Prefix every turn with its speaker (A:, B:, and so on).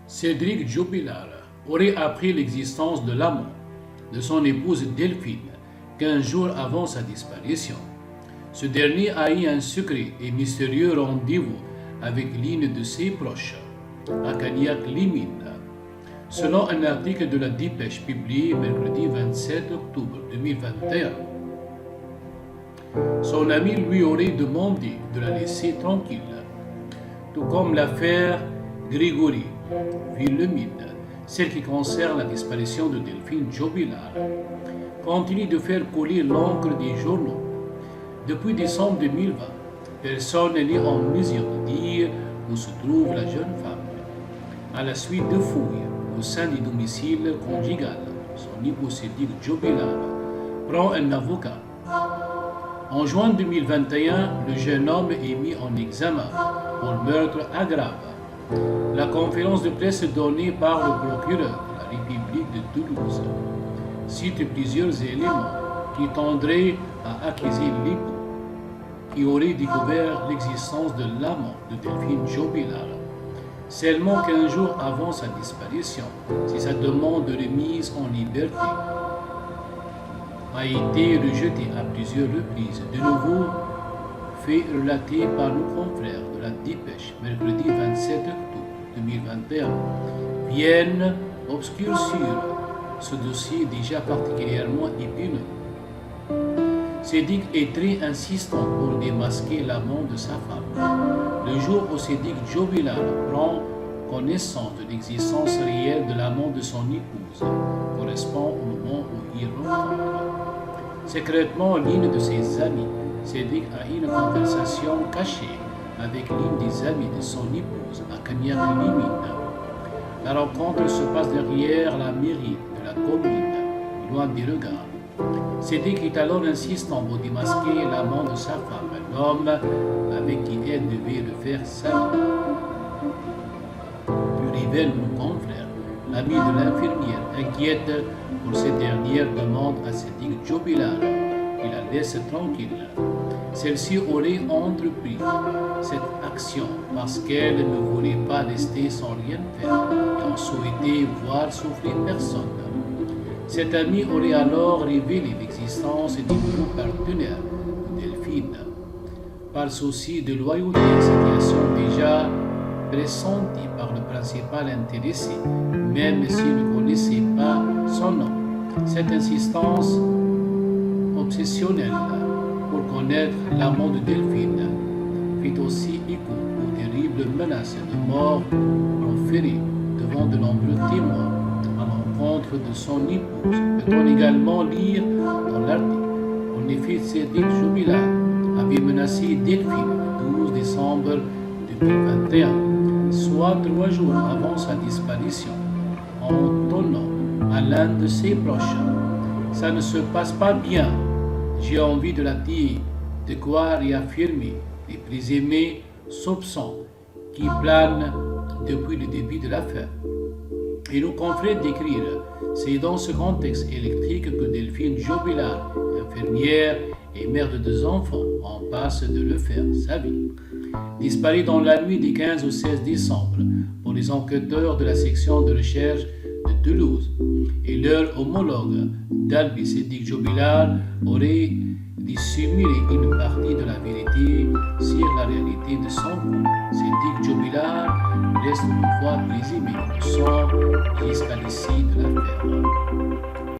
A: Cédric Jubilard aurait appris l'existence de l'amant de son épouse Delphine 15 jours avant sa disparition. Ce dernier a eu un secret et mystérieux rendez-vous avec l'une de ses proches, à Cagnac-les-Mines. Selon un article de la Dépêche publié mercredi 27 octobre 2021, son ami lui aurait demandé de la laisser tranquille, tout comme l'affaire Grégory Villemine, celle qui concerne la disparition de Delphine Jubilard, continue de faire couler l'encre des journaux. Depuis décembre 2020, personne n'est en mesure de dire où se trouve la jeune femme. À la suite de fouilles au sein du domicile conjugal, son époux Cédric Jubilard prend un avocat. En juin 2021, le jeune homme est mis en examen pour meurtre aggravé. La conférence de presse donnée par le procureur de la République de Toulouse cite plusieurs éléments qui tendraient à accuser l'époux qui aurait découvert l'existence de l'amant de Delphine Jubilard seulement 15 jours avant sa disparition, si sa demande de remise en liberté a été rejetée à plusieurs reprises. De nouveau, fait relaté par nos confrères de la Dépêche mercredi 27 octobre 2021 viennent obscurcir ce dossier déjà particulièrement épineux. Cédric est très insistant pour démasquer l'amant de sa femme. Le jour où Cédric Jubilard prend connaissance de l'existence réelle de l'amant de son épouse correspond au moment où il rencontre secrètement l'une de ses amies. Cédric a eu une conversation cachée avec l'une des amies de son épouse à Cagnac-les-Mines. La rencontre se passe derrière la mairie de la commune, loin des regards. Cédric est alors insistant pour démasquer l'amant de sa femme, l'homme avec qui elle devait refaire sa vie. Plus révèle mon confrère, l'ami de l'infirmière, inquiète pour cette dernière demande à Cédric Jubilard qu'il la laisse tranquille. Celle-ci aurait entrepris cette action parce qu'elle ne voulait pas rester sans rien faire et en souhaitait voir souffrir personne. Cet ami aurait alors révélé l'existence du nouveau partenaire de Delphine. Par souci de loyauté, situation déjà pressentie par le principal intéressé, même s'il ne connaissait pas son nom. Cette insistance obsessionnelle pour connaître l'amant de Delphine fit aussi écho aux terribles menaces de mort proférées devant de nombreux témoins à l'encontre de son épouse. Peut-on également lire dans l'article. En effet, Cédric Jubilard avait menacé Delphine le 12 décembre 2021, soit 3 jours avant sa disparition, en donnant à l'un de ses proches: ça ne se passe pas bien, j'ai envie de la dire, de quoi réaffirmer les présumés soupçons qui planent depuis le début de l'affaire. Et nos confrères d'écrire, c'est dans ce contexte électrique que Delphine Jubilard, infirmière et mère de 2 enfants, en passe de refaire sa vie. Disparue dans la nuit du 15 au 16 décembre pour les enquêteurs de la section de recherche de Toulouse, et leur homologue d'Albi Cédric Jubilard aurait dissimulé une partie de la vérité sur la réalité de son couple. Cédric Jubilard reste toutefois présumé innocent jusqu'à l'issue de l'affaire.